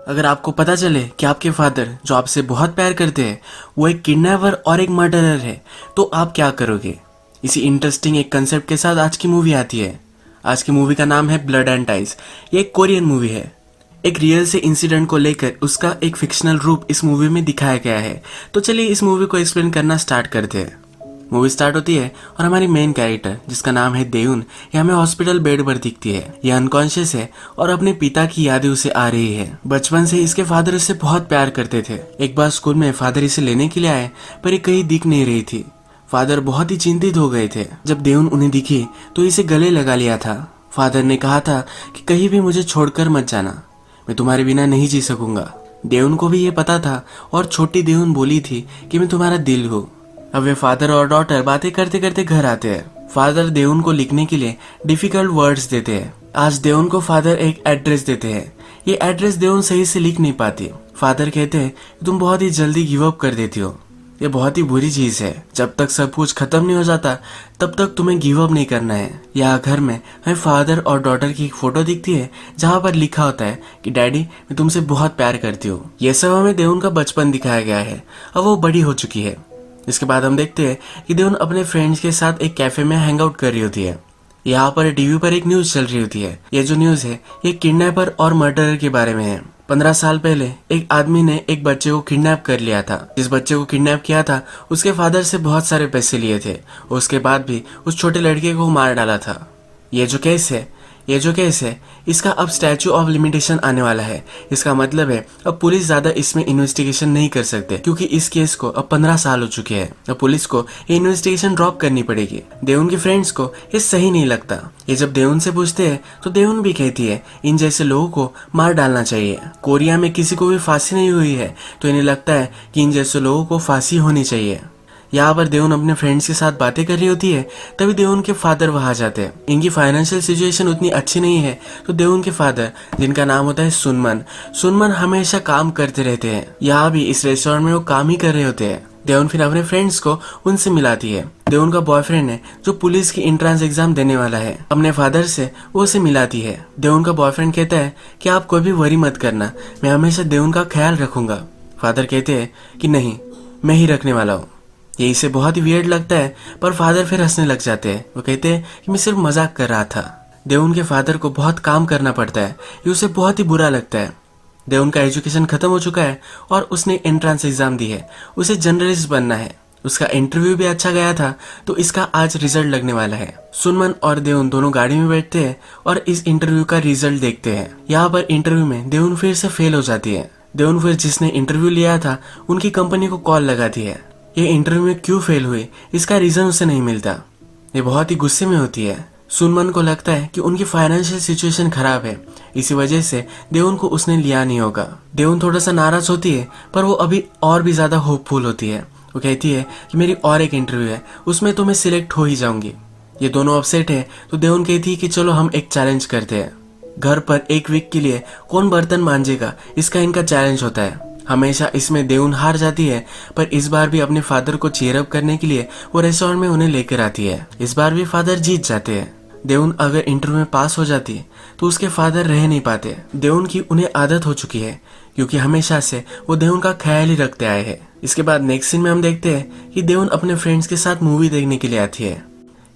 अगर आपको पता चले कि आपके फादर जो आपसे बहुत प्यार करते हैं वो एक किडनैपर और एक मर्डरर है, तो आप क्या करोगे? इसी इंटरेस्टिंग एक कंसेप्ट के साथ आज की मूवी आती है। आज की मूवी का नाम है ब्लड एंड टाइज। ये एक कोरियन मूवी है। एक रियल से इंसिडेंट को लेकर उसका एक फिक्शनल रूप इस मूवी में दिखाया गया है। तो चलिए इस मूवी को एक्सप्लेन करना स्टार्ट करते हैं। मूवी स्टार्ट होती है और हमारी मेन कैरेक्टर जिसका नाम है देउन, ये हमें हॉस्पिटल बेड पर दिखती है। ये अनकॉन्शियस है और अपने पिता की यादें उसे आ रही है। बचपन से इसके फादर इससे बहुत प्यार करते थे। एक बार स्कूल में फादर इसे लेने के लिए आए पर ये कहीं दिख नहीं रही थी। फादर बहुत ही चिंतित हो गए थे। जब देउन उन्हें दिखी तो इसे गले लगा लिया था। फादर ने कहा था कि कहीं भी मुझे छोड़कर मत जाना, मैं तुम्हारे बिना नहीं जी सकूंगा। देउन को भी ये पता था और छोटी देउन बोली थी कि मैं तुम्हारा दिल हूँ। अब वे फादर और डॉटर बातें करते करते घर आते हैं। फादर देउन को लिखने के लिए डिफिकल्ट वर्ड्स देते हैं। आज देउन को फादर एक एड्रेस देते हैं। ये एड्रेस देउन सही से लिख नहीं पाती। फादर कहते हैं कि तुम बहुत ही जल्दी गिव अप कर देती हो। ये बहुत ही बुरी चीज है। जब तक सब कुछ खत्म नहीं हो जाता तब तक तुम्हें गिव अप नहीं करना है। यहाँ घर में हमें फादर और डॉटर की एक फोटो दिखती है जहाँ पर लिखा होता है कि डैडी मैं तुमसे बहुत प्यार करती हूँ। ये सब हमें देउन का बचपन दिखाया गया है। अब वो बड़ी हो चुकी है। इसके बाद हम देखते हैं कि देउन अपने फ्रेंड्स के साथ एक कैफे में हैंग आउट कर रही होती है। यहाँ पर टीवी पर एक न्यूज चल रही होती है। ये जो न्यूज है ये किडनैपर और मर्डरर के बारे में है। 15 साल पहले एक आदमी ने एक बच्चे को किडनैप कर लिया था। जिस बच्चे को किडनैप किया था उसके फादर से बहुत सारे पैसे लिए थे। उसके बाद भी उस छोटे लड़के को मार डाला था। ये जो केस है इसका अब स्टैचू ऑफ लिमिटेशन आने वाला है। इसका मतलब है अब पुलिस ज्यादा इसमें इन्वेस्टिगेशन नहीं कर सकते क्योंकि इस केस को अब 15 साल हो चुके हैं। अब पुलिस को ये इन्वेस्टिगेशन ड्रॉप करनी पड़ेगी। देउन के फ्रेंड्स को ये सही नहीं लगता। ये जब देउन से पूछते हैं तो देउन भी कहती है इन जैसे लोगों को मार डालना चाहिए। कोरिया में किसी को भी फांसी नहीं हुई है तो इन्हें लगता है कि इन जैसे लोगों को फांसी होनी चाहिए। यहाँ पर देउन अपने फ्रेंड्स के साथ बातें कर रही होती है तभी देउन के फादर वहां जाते हैं। इनकी फाइनेंशियल सिचुएशन उतनी अच्छी नहीं है तो देउन के फादर जिनका नाम होता है सुनमन हमेशा काम करते रहते हैं। यहाँ भी इस रेस्टोरेंट में वो काम ही कर रहे होते हैं। देउन फिर अपने फ्रेंड्स को उनसे मिलाती है। देउन का बॉयफ्रेंड है जो पुलिस की एंट्रेंस एग्जाम देने वाला है। अपने फादर से वो उसे मिलाती है। देउन का बॉयफ्रेंड कहता है कि आप कोई भी वरी मत करना, मैं हमेशा देउन का ख्याल रखूंगा। फादर कहते हैं कि नहीं, मैं ही रखने वाला हूँ। ये इसे बहुत ही वियर्ड लगता है पर फादर फिर हंसने लग जाते हैं। वो कहते हैं कि मैं सिर्फ मजाक कर रहा था। देउन के फादर को बहुत काम करना पड़ता है, ये उसे बहुत ही बुरा लगता है। देउन का एजुकेशन खत्म हो चुका है और उसने एंट्रेंस एग्जाम दी है। उसे जर्नलिस्ट बनना है। उसका इंटरव्यू भी अच्छा गया था तो इसका आज रिजल्ट लगने वाला है। सुनमन और देउन दोनों गाड़ी में बैठते हैं और इस इंटरव्यू का रिजल्ट देखते हैं। यहाँ पर इंटरव्यू में देउन फिर से फेल हो जाती है। देउन फिर जिसने इंटरव्यू लिया था उनकी कंपनी को कॉल लगाती है। ये इंटरव्यू में क्यों फेल हुई इसका रीजन उसे नहीं मिलता। ये बहुत ही गुस्से में होती है। सुनमन को लगता है कि उनकी फाइनेंशियल सिचुएशन खराब है, इसी वजह से देउन को उसने लिया नहीं होगा। देउन थोड़ा सा नाराज होती है पर वो अभी और भी ज्यादा होपफुल होती है। वो कहती है कि मेरी और एक इंटरव्यू है, उसमें तो मैं सिलेक्ट हो ही जाऊंगी। ये दोनों अपसेट है तो देउन कहती है कि चलो हम एक चैलेंज करते हैं। घर पर एक वीक के लिए कौन बर्तन मांजेगा इसका इनका चैलेंज होता है। हमेशा इसमें देउन हार जाती है पर इस बार भी अपने फादर को चीयर अप करने के लिए वो रेस्टोरेंट में उन्हें लेकर आती है। इस बार भी फादर जीत जाते हैं। देउन अगर इंटरव्यू में पास हो जाती है तो उसके फादर रह नहीं पाते। देउन की उन्हें आदत हो चुकी है क्योंकि हमेशा से वो देउन का ख्याल ही रखते आए हैं। इसके बाद नेक्स्ट सीन में हम देखते हैं कि देउन अपने फ्रेंड्स के साथ मूवी देखने के लिए आती है।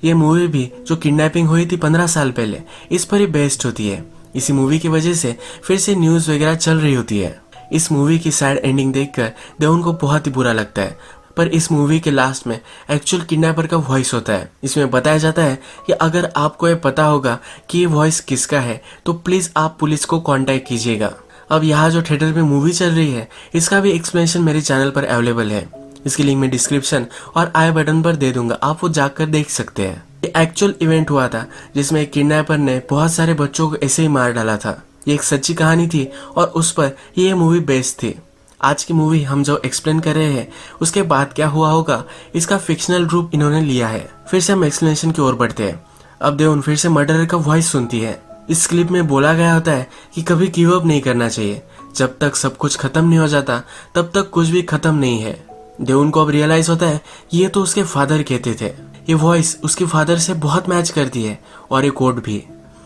ये मूवी भी जो किडनैपिंग हुई थी 15 साल पहले इस पर ही बेस्ड होती है। इसी मूवी की वजह से फिर से न्यूज वगैरह चल रही होती है। इस मूवी की सैड एंडिंग देखकर देउन को बहुत ही बुरा लगता है पर इस मूवी के लास्ट में एक्चुअल किडनैपर का वॉइस होता है। इसमें बताया जाता है कि अगर आपको ये पता होगा कि ये वॉइस किसका है तो प्लीज आप पुलिस को कांटेक्ट कीजिएगा। अब यहाँ जो थिएटर में मूवी चल रही है इसका भी एक्सप्लेनेशन मेरे चैनल पर अवेलेबल है। इसकी लिंक मैं डिस्क्रिप्शन और आई बटन पर दे दूंगा, आप वो जाकर देख सकते हैं। ये एक्चुअल इवेंट हुआ था जिसमें एक किडनैपर ने बहुत सारे बच्चों को ऐसे ही मार डाला था। ये एक सच्ची कहानी थी और उस पर ये मूवी बेस्ड थी। आज की मूवी हम जो एक्सप्लेन कर रहे हैं उसके बाद क्या हुआ होगा इसका फिक्शनल रूप इन्होंने लिया है। फिर से हम एक्सप्लेनेशन की ओर बढ़ते हैं। अब देउन फिर से मर्डरर का वॉइस सुनती है। इस क्लिप में बोला गया होता है कि कभी गिव अप नहीं करना चाहिए। जब तक सब कुछ खत्म नहीं हो जाता तब तक कुछ भी खत्म नहीं है। देउन को अब रियलाइज होता है कि ये तो उसके फादर कहते थे। ये वॉइस उसके फादर से बहुत मैच करती है और ये कोड भी।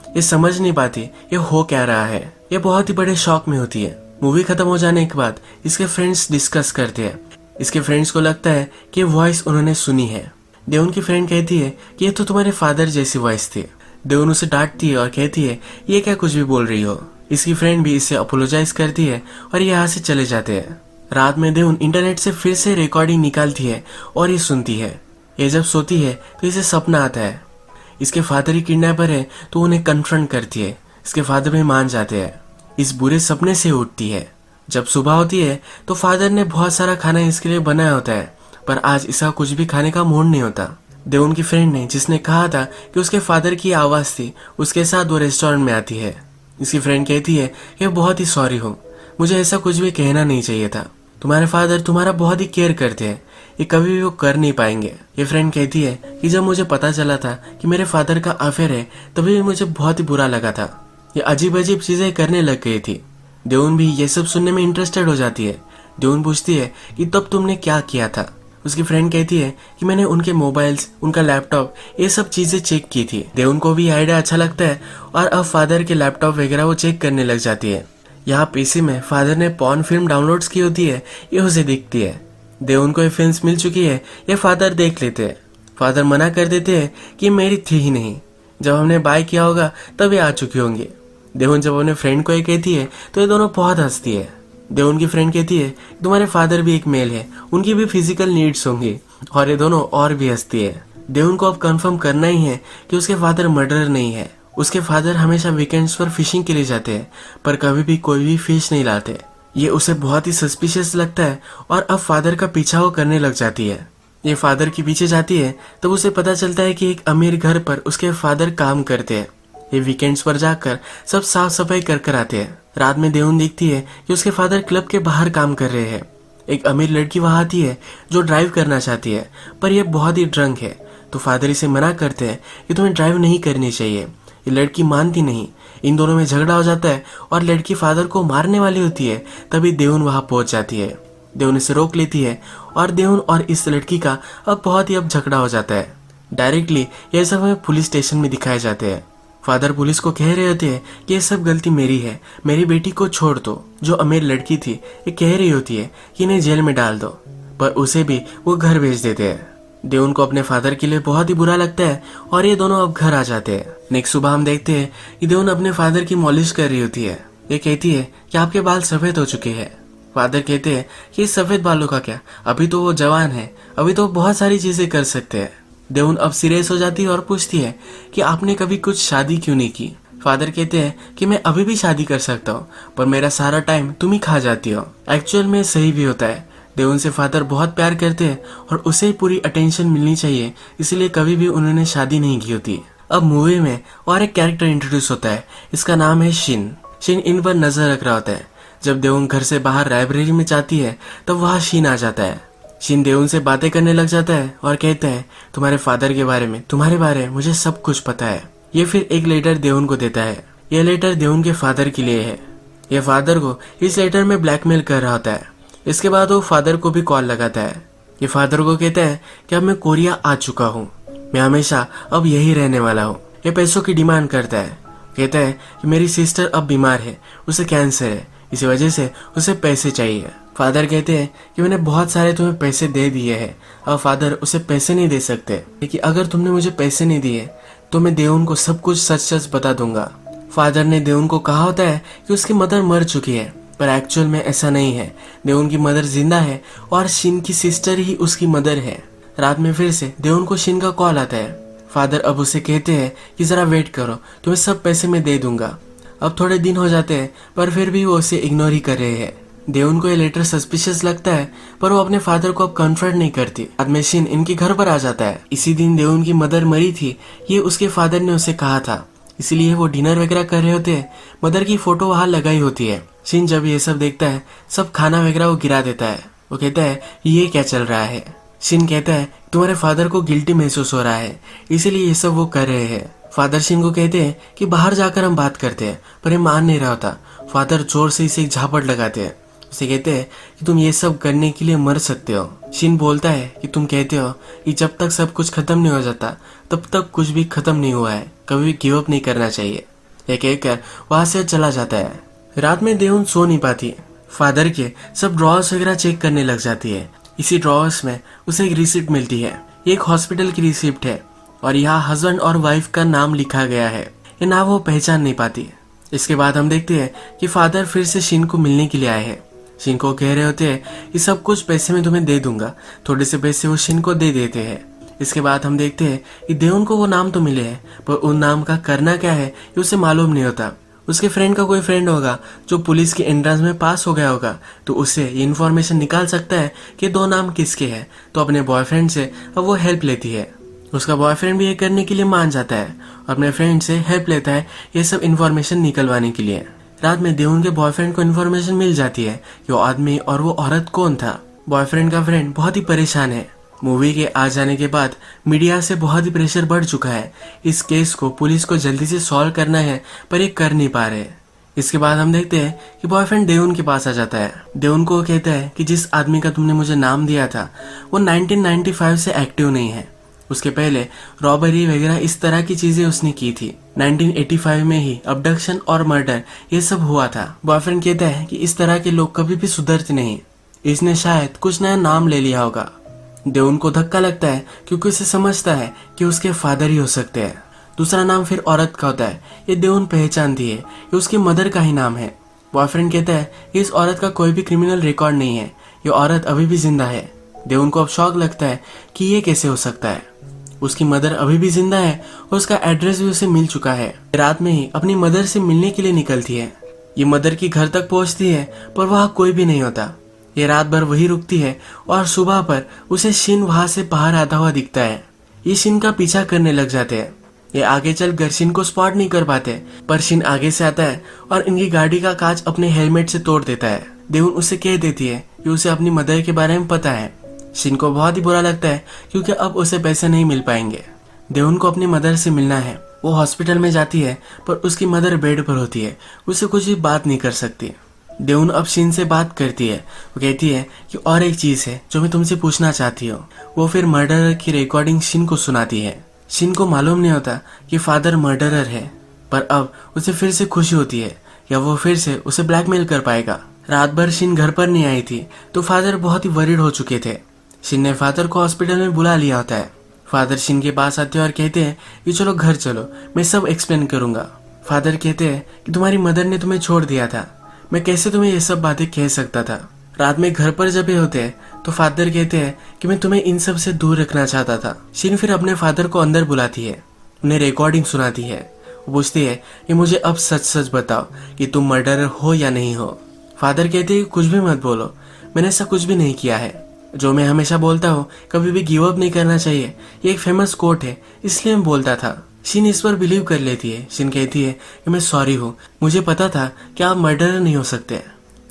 ये समझ नहीं पाती ये हो क्या रहा है। ये बहुत ही बड़े शॉक में होती है। मूवी खत्म हो जाने के बाद इसके फ्रेंड्स डिस्कस करते हैं। इसके फ्रेंड्स को लगता है कि वॉइस उन्होंने सुनी है। देवन की फ्रेंड कहती है कि ये तो तुम्हारे फादर जैसी वॉइस थी। देवन उसे डांटती है और कहती है ये क्या कुछ भी बोल रही हो। इसकी फ्रेंड भी इससे अपोलोजाइज करती है और ये यहाँ से चले जाते हैं। रात में देवन इंटरनेट से फिर से रिकॉर्डिंग निकालती है और ये सुनती है। ये जब सोती है तो इसे सपना आता है इसके फादर ही किडनैपर है, तो उन्हें कन्फ्रंट करती है। इसके फादर भी मान जाते हैं। इस बुरे सपने से उठती है। जब सुबह होती है तो फादर ने बहुत सारा खाना इसके लिए बनाया होता है, पर आज इसका कुछ भी खाने का मूड नहीं होता। देवन की फ्रेंड ने जिसने कहा था कि उसके फादर की आवाज थी, उसके साथ वो रेस्टोरेंट में आती है। इसकी फ्रेंड कहती है कि बहुत ही सॉरी हो, मुझे ऐसा कुछ भी कहना नहीं चाहिए था। तुम्हारे फादर तुम्हारा बहुत ही केयर करते हैं, ये कभी भी वो कर नहीं पाएंगे। ये फ्रेंड कहती है कि जब मुझे पता चला था कि मेरे फादर का अफेयर है तभी भी मुझे बहुत ही बुरा लगा था। ये अजीब अजीब चीजें करने लग गई थी। देवन भी ये सब सुनने में इंटरेस्टेड हो जाती है। देवन पूछती है कि तब तुमने क्या किया था। उसकी फ्रेंड कहती है कि मैंने उनके मोबाइल्स, उनका लैपटॉप, ये सब चीजें चेक की थी। देवन को भी आइडिया अच्छा लगता है और अब फादर के लैपटॉप वगैरह वो चेक करने लग जाती है। यहाँ पीसी में फादर ने पॉर्न फिल्म डाउनलोड्स की होती है, ये उसे दिखती है। देवन को ये फिल्म मिल चुकी है, ये फादर देख लेते हैं। फादर मना कर देते हैं कि ये मेरी थी ही नहीं, जब हमने बाय किया होगा तब ये आ चुकी होंगी। देवन जब अपने फ्रेंड को ये कहती है तो ये दोनों बहुत हंसती है। देवन की फ्रेंड कहती है तुम्हारे फादर भी एक मेल है, उनकी भी फिजिकल नीड्स होंगी, और ये दोनों और भी हंसती है। देवन को अब कंफर्म करना ही है कि उसके फादर मर्डरर नहीं है। उसके फादर हमेशा वीकेंड्स पर फिशिंग के लिए जाते हैं, पर कभी भी कोई भी फिश नहीं लाते। ये उसे बहुत ही सस्पिशियस लगता है और अब फादर का पीछा वो करने लग जाती है। ये फादर के पीछे जाती है तब उसे पता चलता है कि एक अमीर घर पर उसके फादर काम करते हैं। ये वीकेंड्स पर जाकर सब साफ सफाई कर आते हैं। रात में देवन देखती है कि उसके फादर क्लब के बाहर काम कर रहे हैं। एक अमीर लड़की वहां आती है जो ड्राइव करना चाहती है, पर यह बहुत ही ड्रंक है, तो फादर इसे मना करते हैं कि तुम्हें ड्राइव नहीं करनी चाहिए। ये लड़की मानती नहीं। इन दोनों में झगड़ा हो जाता है और लड़की फादर को मारने वाली होती है, तभी देवन वहां पहुंच जाती है। देवन इसे रोक लेती है और देवन और इस लड़की का अब बहुत ही झगड़ा हो जाता है। डायरेक्टली यह सब हमें पुलिस स्टेशन में दिखाए जाते हैं। फादर पुलिस को कह रहे होते हैं कि ये सब गलती मेरी है, मेरी बेटी को छोड़ दो। जो अमीर लड़की थी ये कह रही होती है कि इन्हें जेल में डाल दो, पर उसे भी वो घर भेज देते हैं। देवन को अपने फादर के लिए बहुत ही बुरा लगता है और ये दोनों अब घर आ जाते हैं। नेक्स्ट सुबह हम देखते हैं कि देवन अपने फादर की मॉलिश कर रही होती है। ये कहती है कि आपके बाल सफेद हो चुके हैं। फादर कहते हैं कि इस सफेद बालों का क्या, अभी तो वो जवान है, अभी तो बहुत सारी चीजें कर सकते हैं। देवन अब सीरियस हो जाती है और पूछती है कि आपने कभी कुछ शादी क्यों नहीं की। फादर कहते हैं कि मैं अभी भी शादी कर सकता हूँ, पर मेरा सारा टाइम तुम ही खा जाती हो। एक्चुअल में सही भी होता है। देवन से फादर बहुत प्यार करते हैं और उसे ही पूरी अटेंशन मिलनी चाहिए, इसलिए कभी भी उन्होंने शादी नहीं की होती। अब मूवी में और एक कैरेक्टर इंट्रोड्यूस होता है, इसका नाम है शिन। शिन इन पर नजर रख रहा होता है। जब देवन घर से बाहर लाइब्रेरी में जाती है तब वहाँ शिन आ जाता है। शिन देवन से बातें करने लग जाता है और कहता है तुम्हारे फादर के बारे में, तुम्हारे बारे में मुझे सब कुछ पता है। ये फिर एक लेटर देवन को देता है। यह लेटर देवन के फादर के लिए है। यह फादर को इस लेटर में ब्लैकमेल कर रहा होता है। इसके बाद वो फादर को भी कॉल लगाता है। ये फादर को कहता है कि अब मैं कोरिया आ चुका हूँ, मैं हमेशा अब यही रहने वाला हूँ। ये पैसों की डिमांड करता है। कहता है कि मेरी सिस्टर अब बीमार है, उसे कैंसर है, इसी वजह से उसे पैसे चाहिए। फादर कहते हैं कि मैंने बहुत सारे तुम्हें पैसे दे दिए हैं, अब फादर उसे पैसे नहीं दे सकते, लेकिन अगर तुमने मुझे पैसे नहीं दिए तो मैं देवन को सब कुछ सच सच बता दूंगा। फादर ने देवन को कहा होता है कि उसकी मदर मर चुकी है, पर एक्चुअल में ऐसा नहीं है। देवन की मदर जिंदा है और शिन की सिस्टर ही उसकी मदर है। रात में फिर से देवन को शिन का कॉल आता है। फादर अब उसे कहते हैं कि जरा वेट करो, तुम्हें सब पैसे मैं दे दूंगा। अब थोड़े दिन हो जाते हैं पर फिर भी वो उसे इग्नोर ही कर रहे हैं। देवन को ये लेटर सस्पिशियस लगता है, पर वो अपने फादर को अब कन्फर्ट नहीं करती। बाद में शिन इनके घर पर आ जाता है। इसी दिन देवन की मदर मरी थी, ये उसके फादर ने उसे कहा था, इसलिए वो डिनर वगैरह कर रहे होते हैं। मदर की फोटो वहां लगाई होती है। शिन जब ये सब देखता है, सब खाना वगैरह वो गिरा देता है। वो कहता है ये क्या चल रहा है। शिन कहता है तुम्हारे फादर को गिल्टी महसूस हो रहा है, इसीलिए ये सब वो कर रहे हैं। फादर शिन को कहते हैं कि बाहर जाकर हम बात करते हैं, पर ये मान नहीं रहा होता। फादर जोर से इसे एक झापट लगाते हैं। उसे कहते हैं कि तुम ये सब करने के लिए मर सकते हो। शिन बोलता है कि तुम कहते हो कि जब तक सब कुछ खत्म नहीं हो जाता तब तक कुछ भी खत्म नहीं हुआ है, कभी भी गिव अप नहीं करना चाहिए। यह कहकर वहां से चला जाता है। रात में देवन सो नहीं पाती। फादर के सब ड्रॉर्स वगैरह चेक करने लग जाती है। इसी ड्रॉर्स में उसे एक रिसिप्ट मिलती है। ये एक हॉस्पिटल की रिसिप्ट है और यहाँ हस्बैंड और वाइफ का नाम लिखा गया है। ये नाम वो पहचान नहीं पाती। इसके बाद हम देखते हैं कि फादर फिर से शिन को मिलने के लिए आए हैं। शिन को कह रहे होते हैं कि सब कुछ पैसे में तुम्हें दे दूंगा। थोड़े से पैसे वो शिन को दे देते हैं। इसके बाद हम देखते हैं कि देवुन को वो नाम तो मिले हैं, पर उन नाम का करना क्या है ये उसे मालूम नहीं होता। उसके फ्रेंड का कोई फ्रेंड होगा जो पुलिस की एंट्रेंस में पास हो गया होगा, तो उससे ये इन्फॉर्मेशन निकाल सकता है कि 2 नाम किसके हैं। तो अपने बॉयफ्रेंड से अब वो हेल्प लेती है। उसका बॉयफ्रेंड भी ये करने के लिए मान जाता है और अपने फ्रेंड से हेल्प लेता है ये सब इन्फॉर्मेशन निकलवाने के लिए। रात में देवुन के बॉयफ्रेंड को इन्फॉर्मेशन मिल जाती है कि वो आदमी और वो औरत कौन था। बॉयफ्रेंड का फ्रेंड बहुत ही परेशान है। मूवी के आ जाने के बाद मीडिया से बहुत ही प्रेशर बढ़ चुका है। इस केस को पुलिस को जल्दी से सॉल्व करना है, पर ये कर नहीं पा रहे। इसके बाद हम देखते हैं कि बॉयफ्रेंड देवुन के पास आ जाता है। देवुन को कहता है कि जिस आदमी का तुमने मुझे नाम दिया था वो 1995 से एक्टिव नहीं है। उसके पहले रॉबरी वगैरह इस तरह की चीजें उसने की थी। 1985 में ही अबडक्शन और मर्डर ये सब हुआ था। बॉयफ्रेंड कहता है कि इस तरह के लोग कभी भी सुधरते नहीं, इसने शायद कुछ नया नाम ले लिया होगा। देवुन को धक्का लगता है क्योंकि उसे समझता है कि उसके फादर ही हो सकते हैं। दूसरा नाम फिर औरत का होता है। ये देवुन पहचानती है, ये उसकी मदर का ही नाम है। बॉयफ्रेंड कहता है कि इस औरत का कोई भी क्रिमिनल रिकॉर्ड नहीं है, ये औरत अभी भी जिंदा है। देवुन को अब शौक लगता है कि ये कैसे हो सकता है। उसकी मदर अभी भी जिंदा है और उसका एड्रेस भी उसे मिल चुका है। रात में ही अपनी मदर से मिलने के लिए निकलती है। ये मदर की घर तक पहुंचती है, पर वहाँ कोई भी नहीं होता। ये रात भर वही रुकती है और सुबह पर उसे शिन वहां से बाहर आता हुआ दिखता है। ये शिन का पीछा करने लग जाते हैं। ये आगे चलकर शिन को स्पॉट नहीं कर पाते, पर शिन आगे से आता है और इनकी गाड़ी का कांच अपने हेलमेट से तोड़ देता है। देवुन उसे कह देती है कि उसे अपनी मदर के बारे में पता है। शिन को बहुत ही बुरा लगता है क्योंकि अब उसे पैसे नहीं मिल पाएंगे। देवुन को अपनी मदर से मिलना है। वो हॉस्पिटल में जाती है, पर उसकी मदर बेड पर होती है, उसे कुछ भी बात नहीं कर सकती। देवुन अब शिन से बात करती है। वो कहती है कि और एक चीज है जो मैं तुमसे पूछना चाहती हूँ। वो फिर मर्डरर की रिकॉर्डिंग शिन को सुनाती है। शिन को मालूम नहीं होता कि फादर मर्डरर है, पर अब उसे फिर से खुशी होती है या वो फिर से उसे ब्लैकमेल कर पाएगा। रात भर शिन घर पर नहीं आई थी, तो फादर बहुत ही वरीड हो चुके थे। शिन ने फादर को हॉस्पिटल में बुला लिया होता है। फादर शिन के पास आते हैं और कहते हैं कि चलो घर चलो, मैं सब एक्सप्लेन करूंगा। फादर कहते हैं कि तुम्हारी मदर ने तुम्हें छोड़ दिया था, मैं कैसे तुम्हें ये सब बातें कह सकता था। रात में घर पर जब ये होते हैं तो फादर कहते हैं कि मैं तुम्हें इन सब से दूर रखना चाहता था। शिन फिर अपने फादर को अंदर बुलाती है, उन्हें रिकॉर्डिंग सुनाती है। वो पूछती है कि मुझे अब सच सच बताओ कि तुम मर्डरर हो या नहीं हो। फादर कहते हैं कि कुछ भी मत बोलो, मैंने ऐसा कुछ भी नहीं किया है। जो मैं हमेशा बोलता हूँ, कभी भी गिव अप नहीं करना चाहिए, ये एक फेमस कोट है, इसलिए मैं बोलता था। शिन इस पर बिलीव कर लेती है। शिन कहती है कि मैं सॉरी हूँ, मुझे पता था कि आप मर्डरर नहीं हो सकते।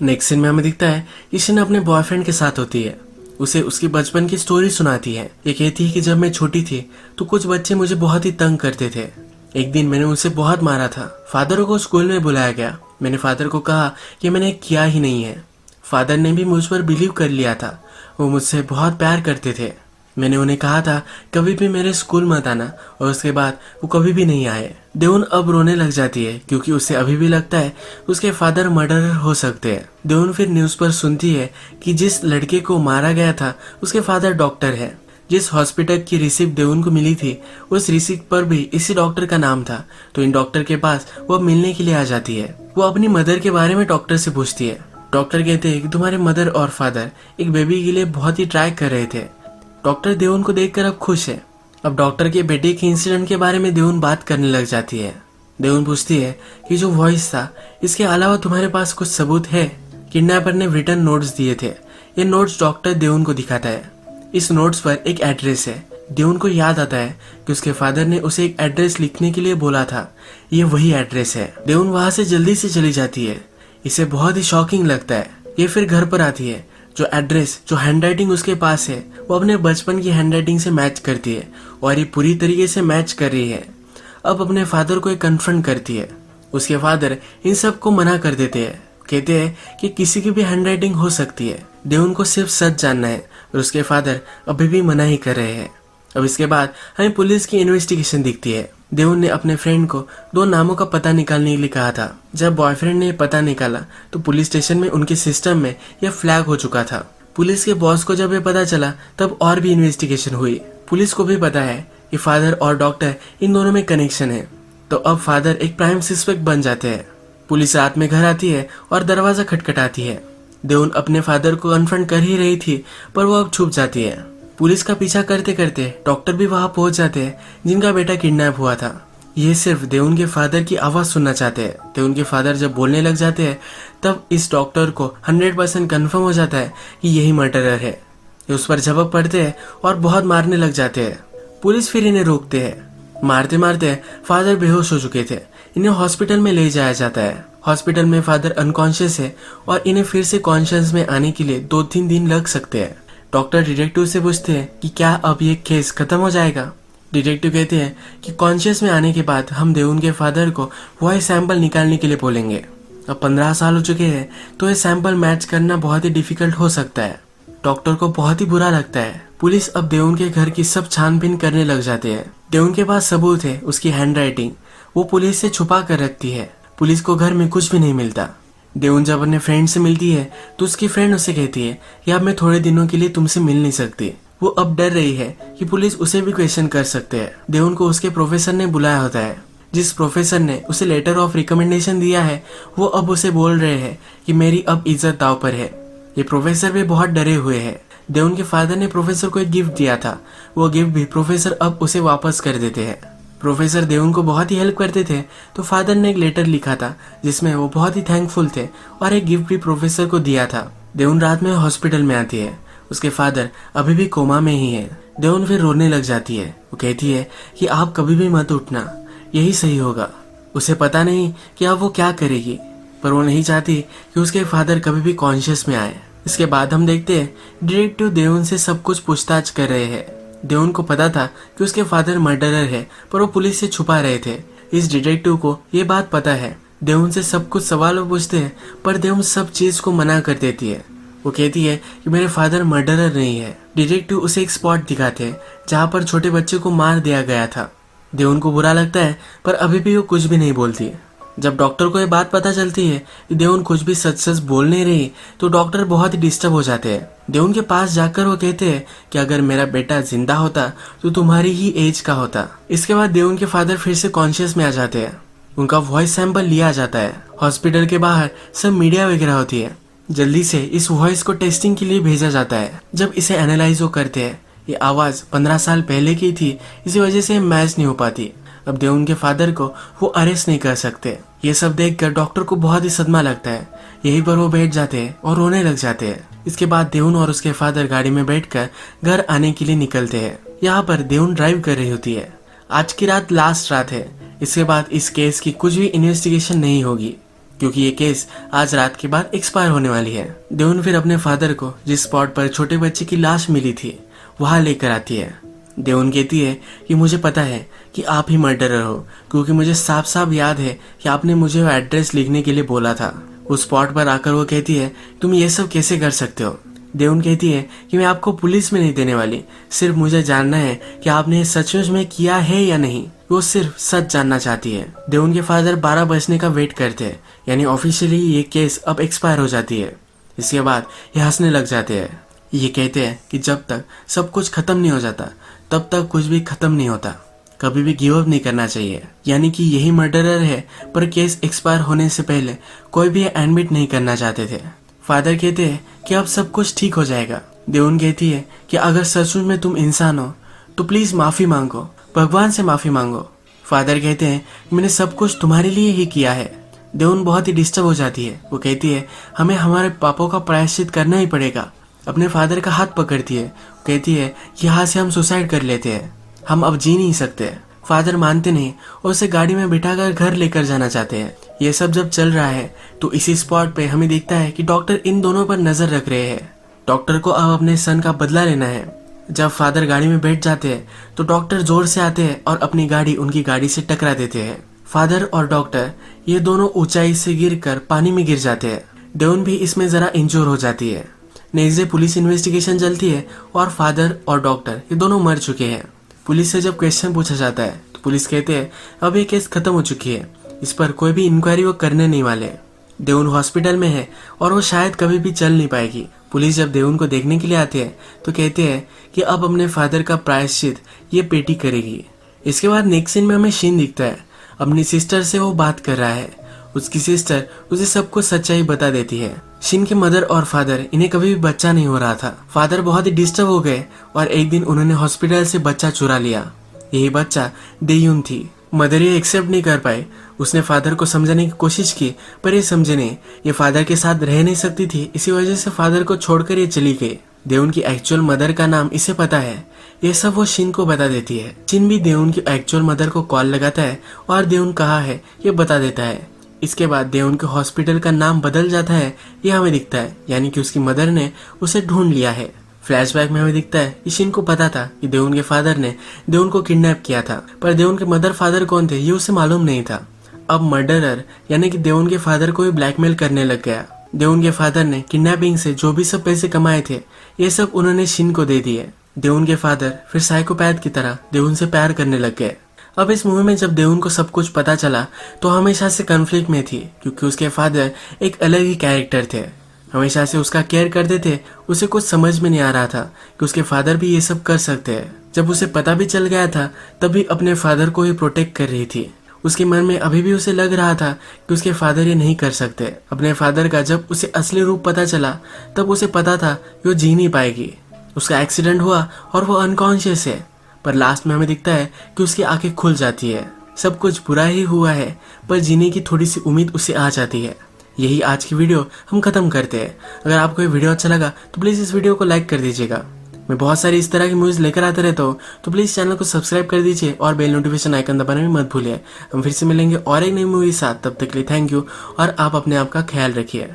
नेक्स्ट सीन में हमें दिखता है कि शिन अपने बॉयफ्रेंड के साथ होती है। उसे उसकी बचपन की स्टोरी सुनाती है। ये कहती है कि जब मैं छोटी थी तो कुछ बच्चे मुझे बहुत ही तंग करते थे। एक दिन मैंने उसे बहुत मारा था। फादर को स्कूल में बुलाया गया। मैंने फादर को कहा कि मैंने किया ही नहीं है। फादर ने भी मुझ पर बिलीव कर लिया था। वो मुझसे बहुत प्यार करते थे। मैंने उन्हें कहा था कभी भी मेरे स्कूल मत आना, और उसके बाद वो कभी भी नहीं आए। देवुन अब रोने लग जाती है क्योंकि उसे अभी भी लगता है उसके फादर मर्डरर हो सकते हैं। देवुन फिर न्यूज पर सुनती है कि जिस लड़के को मारा गया था उसके फादर डॉक्टर है। जिस हॉस्पिटल की रिसिप्ट देवुन को मिली थी उस रिसिप्ट पर भी इसी डॉक्टर का नाम था। तो इन डॉक्टर के पास वो मिलने के लिए आ जाती है। वो अपनी मदर के बारे में डॉक्टर से पूछती है। डॉक्टर कहते हैं कि तुम्हारे मदर और फादर एक बेबी के लिए बहुत ही ट्राई कर रहे थे। डॉक्टर देवुन को देखकर अब खुश है। अब डॉक्टर के बेटे के इंसिडेंट के बारे में देवुन बात करने लग जाती है। देवुन पूछती है कि जो वॉइस था, इसके अलावा तुम्हारे पास कुछ सबूत है? किडनैपर ने रिटर्न नोट्स दिए थे। ये नोट्स डॉक्टर देवुन को दिखाता है। इस नोट्स पर एक एड्रेस है। देवुन को याद आता है कि उसके फादर ने उसे एक एड्रेस लिखने के लिए बोला था। ये वही एड्रेस है। देवुन वहां से जल्दी से चली जाती है। इसे बहुत ही शॉकिंग लगता है। ये फिर घर पर आती है। जो एड्रेस, जो हैंडराइटिंग उसके पास है, वो अपने बचपन की हैंडराइटिंग से मैच करती है और ये पूरी तरीके से मैच कर रही है। अब अपने फादर को कन्फ्रंट करती है। उसके फादर इन सब को मना कर देते हैं। कहते हैं कि किसी की भी हैंडराइटिंग हो सकती है, देवुन को सिर्फ सच जानना है, और उसके फादर अभी भी मना ही कर रहे हैं। अब इसके बाद हमें पुलिस की इन्वेस्टिगेशन दिखती है। देवन ने अपने फ्रेंड को 2 नामों का पता निकालने के लिए कहा था। जब बॉयफ्रेंड ने ये पता निकाला तो पुलिस स्टेशन में उनके सिस्टम में यह फ्लैग हो चुका था। पुलिस के बॉस को जब ये पता चला तब और भी इन्वेस्टिगेशन हुई। पुलिस को भी पता है कि फादर और डॉक्टर इन दोनों में कनेक्शन है, तो अब फादर एक प्राइम सस्पेक्ट बन जाते हैं। पुलिस रात में घर आती है और दरवाजा खटखटाती है। देवन अपने फादर को कन्फ्रंट कर ही रही थी पर वो अब छुप जाती है। पुलिस का पीछा करते करते डॉक्टर भी वहां पहुंच जाते हैं जिनका बेटा किडनैप हुआ था। ये सिर्फ देवन के फादर की आवाज सुनना चाहते हैं। देवन के फादर जब बोलने लग जाते हैं तब इस डॉक्टर को 100% कन्फर्म हो जाता है कि यही मर्डरर है। ये उस पर झपक पड़ते हैं और बहुत मारने लग जाते हैं। पुलिस फिर इन्हें रोकते हैं। मारते मारते फादर बेहोश हो चुके थे। इन्हें हॉस्पिटल में ले जाया जाता है। हॉस्पिटल में फादर अनकॉन्शियस है और इन्हें फिर से कॉन्शियस में आने के लिए 2-3 दिन लग सकते हैं। डॉक्टर डिटेक्टिव से पूछते हैं कि क्या अब ये केस खत्म हो जाएगा। डिटेक्टिव कहते हैं कि कॉन्शियस में आने के बाद हम देवन के फादर को वॉइस सैंपल निकालने के लिए बोलेंगे। अब 15 साल हो चुके हैं तो ये सैंपल मैच करना बहुत ही डिफिकल्ट हो सकता है। डॉक्टर को बहुत ही बुरा लगता है। पुलिस अब देवन के घर की सब छानबीन करने लग जाते हैं। देवन के पास सबूत है, उसकी हैंडराइटिंग वो पुलिस से छुपा कर रखती है। पुलिस को घर में कुछ भी नहीं मिलता। देवन जब अपने फ्रेंड से मिलती है तो उसकी फ्रेंड उसे कहती है कि अब मैं थोड़े दिनों के लिए तुमसे मिल नहीं सकती। वो अब डर रही है कि पुलिस उसे भी क्वेश्चन कर सकते हैं। देवन को उसके प्रोफेसर ने बुलाया होता है। जिस प्रोफेसर ने उसे लेटर ऑफ रिकमेंडेशन दिया है वो अब उसे बोल रहे हैं कि मेरी अब इज्जत दांव पर है। ये प्रोफेसर भी बहुत डरे हुए हैं। देवन के फादर ने प्रोफेसर को एक गिफ्ट दिया था, वो गिफ्ट भी प्रोफेसर अब उसे वापस कर देते हैं। प्रोफेसर देवन को बहुत ही हेल्प करते थे तो फादर ने एक लेटर लिखा था जिसमें वो बहुत ही थैंकफुल थे और एक गिफ्ट भी प्रोफेसर को दिया था। देवन रात में हॉस्पिटल में आती है। उसके फादर अभी भी कोमा में ही है। देवन फिर रोने लग जाती है। वो कहती है कि आप कभी भी मत उठना, यही सही होगा। उसे पता नहीं कि अब वो क्या करेगी, पर वो नहीं चाहती कि उसके फादर कभी भी कॉन्शियस में आए। इसके बाद हम देखते हैं डिटेक्टिव देवन से सब कुछ पूछताछ कर रहे हैं। देवन को पता था कि उसके फादर मर्डरर है पर वो पुलिस से छुपा रहे थे। इस डिटेक्टिव को ये बात पता है। देवन से सब कुछ सवाल पूछते हैं पर देवन सब चीज को मना कर देती है। वो कहती है कि मेरे फादर मर्डरर नहीं है। डिटेक्टिव उसे एक स्पॉट दिखाते हैं जहाँ पर छोटे बच्चे को मार दिया गया था। देवन को बुरा लगता है पर अभी भी वो कुछ भी नहीं बोलती। जब डॉक्टर को ये बात पता चलती है कि देवन कुछ भी सच सच बोल नहीं रही तो डॉक्टर बहुत ही डिस्टर्ब हो जाते हैं। देवन के पास जाकर वो कहते हैं कि अगर मेरा बेटा जिंदा होता तो तुम्हारी ही एज का होता। इसके बाद देवन के फादर फिर से कॉन्शियस में आ जाते हैं। उनका वॉइस सैंपल लिया जाता है। हॉस्पिटल के बाहर सब मीडिया वगैरह होती है। जल्दी से इस वॉइस को टेस्टिंग के लिए भेजा जाता है। जब इसे एनालाइज वो करते हैं, ये आवाज 15 साल पहले की थी, इसी वजह से मैच नहीं हो पाती। अब देवन के फादर को वो अरेस्ट नहीं कर सकते। ये सब देखकर डॉक्टर को बहुत ही सदमा लगता है। यहीं पर वो बैठ जाते हैं और रोने लग जाते हैं। इसके बाद देवन और उसके फादर गाड़ी में बैठकर घर आने के लिए निकलते हैं। यहाँ पर देवन ड्राइव कर रही होती है। आज की रात लास्ट रात है। इसके बाद इस केस की कुछ भी इन्वेस्टिगेशन नहीं होगी क्योंकि ये केस आज रात के बाद एक्सपायर होने वाली है। देवन फिर अपने फादर को जिस स्पॉट पर छोटे बच्चे की लाश मिली थी वहां लेकर आती है। देवन कहती है कि मुझे पता है कि आप ही मर्डरर हो क्योंकि मुझे साफ साफ याद है कि आपने मुझे वो एड्रेस लिखने के लिए बोला था। उस स्पॉट पर आकर वो कहती है तुम ये सब कैसे कर सकते हो। देवन कहती है कि मैं आपको पुलिस में नहीं देने वाली, सिर्फ मुझे जानना है कि आपने सचमुच में किया है या नहीं। वो सिर्फ सच जानना चाहती है। देवन के फादर 12 बजने का वेट करते हैं, यानी ऑफिशियली ये केस अब एक्सपायर हो जाती है। इसके बाद ये हंसने लग जाते हैं। ये कहते हैं कि जब तक सब कुछ खत्म नहीं हो जाता तब तक कुछ भी खत्म नहीं होता। कभी भी गिव अप नहीं करना चाहिए। यानी कि यही मर्डरर है पर केस एक्सपायर होने से पहले कोई भी एडमिट नहीं करना चाहते थे। फादर कहते हैं कि अब सब कुछ ठीक हो जाएगा। देवन कहती है कि अगर सचमुच में तुम इंसान हो तो प्लीज माफी मांगो, भगवान से माफी मांगो। फादर कहते हैं मैंने सब कुछ तुम्हारे लिए ही किया है। देवन बहुत ही डिस्टर्ब हो जाती है। वो कहती है हमें हमारे पापों का प्रायश्चित करना ही पड़ेगा। अपने फादर का हाथ पकड़ती है। कहती है यहाँ से हम सुसाइड कर लेते हैं, हम अब जी नहीं सकते। फादर मानते नहीं और उसे गाड़ी में बिठाकर घर लेकर जाना चाहते हैं। ये सब जब चल रहा है तो इसी स्पॉट पे हमें दिखता है कि डॉक्टर इन दोनों पर नजर रख रहे हैं। डॉक्टर को अब अपने सन का बदला लेना है। जब फादर गाड़ी में बैठ जाते हैं तो डॉक्टर जोर से आते हैं और अपनी गाड़ी उनकी गाड़ी से टकरा देते हैं। फादर और डॉक्टर ये दोनों ऊंचाई से गिरकर पानी में गिर जाते हैं। देवन भी इसमें जरा इंजोर हो जाती है। नेक्स्ट डे पुलिस इन्वेस्टिगेशन चलती है और फादर और डॉक्टर ये दोनों मर चुके हैं। पुलिस से जब क्वेश्चन पूछा जाता है तो पुलिस कहते हैं अब ये केस खत्म हो चुकी है, इस पर कोई भी इंक्वायरी वो करने नहीं वाले। देउन हॉस्पिटल में है और वो शायद कभी भी चल नहीं पाएगी। पुलिस जब देउन को देखने के लिए आते हैं तो कहते हैं कि अब अपने फादर का प्रायश्चित ये बेटी करेगी। इसके बाद नेक्स्ट सीन में हमें शिन दिखता है, अपनी सिस्टर से वो बात कर रहा है। उसकी सिस्टर उसे सब कुछ सच्चाई बता देती है। शिन के मदर और फादर इन्हें कभी भी बच्चा नहीं हो रहा था। फादर बहुत ही डिस्टर्ब हो गए और एक दिन उन्होंने हॉस्पिटल से बच्चा चुरा लिया। यही बच्चा देयुन थी। मदर ये एक्सेप्ट नहीं कर पाई। उसने फादर को समझाने की कोशिश की पर ये समझे नहीं। ये फादर के साथ रह नहीं सकती थी, इसी वजह से फादर को छोड़कर ये चली गई। देउन की एक्चुअल मदर का नाम इसे पता है। ये सब वो शिन को बता देती है। शिन भी देउन की एक्चुअल मदर को कॉल लगाता है और देउन कहाँ है ये बता देता है। इसके बाद देउन के हॉस्पिटल का नाम बदल जाता है, ये हमें दिखता है, यानी कि उसकी मदर ने उसे ढूंढ लिया है। फ्लैशबैक में हमें दिखता है कि शिन को पता था कि देउन के फादर ने देउन को किडनैप किया था, पर देउन के मदर फादर कौन थे ये उसे मालूम नहीं था। अब मर्डरर यानी कि देउन के फादर को भी ब्लैकमेल करने लग गया। देउन के फादर ने किडनैपिंग से जो भी सब पैसे कमाए थे ये सब उन्होंने शिन को दे दिए। देउन के फादर फिर साइकोपैथ की तरह देउन से प्यार करने लग गए। अब इस मूवी में जब देउन को सब कुछ पता चला तो हमेशा से कन्फ्लिक्ट में थी, क्योंकि उसके फादर एक अलग ही कैरेक्टर थे। हमेशा से उसका केयर करते थे। उसे कुछ समझ में नहीं आ रहा था कि उसके फादर भी ये सब कर सकते हैं। जब उसे पता भी चल गया था तब भी अपने फादर को ही प्रोटेक्ट कर रही थी। उसके मन में अभी भी उसे लग रहा था कि उसके फादर ये नहीं कर सकते। अपने फादर का जब उसे असली रूप पता चला तब उसे पता था कि वो जी नहीं पाएगी। उसका एक्सीडेंट हुआ और वो अनकॉन्शियस है, पर लास्ट में हमें दिखता है कि उसकी आंखें खुल जाती है। सब कुछ बुरा ही हुआ है पर जीने की थोड़ी सी उम्मीद उसे आ जाती है। यही आज की वीडियो हम खत्म करते हैं। अगर आपको ये वीडियो अच्छा लगा तो प्लीज़ इस वीडियो को लाइक कर दीजिएगा। मैं बहुत सारी इस तरह की मूवीज लेकर आता रहता हूँ, तो प्लीज़ चैनल को सब्सक्राइब कर दीजिए और बेल नोटिफिकेशन आइकन दबाना भी मत भूलिए। हम फिर से मिलेंगे और एक नई मूवी के साथ। तब तक के लिए थैंक यू और आप अपने आप का ख्याल रखिए।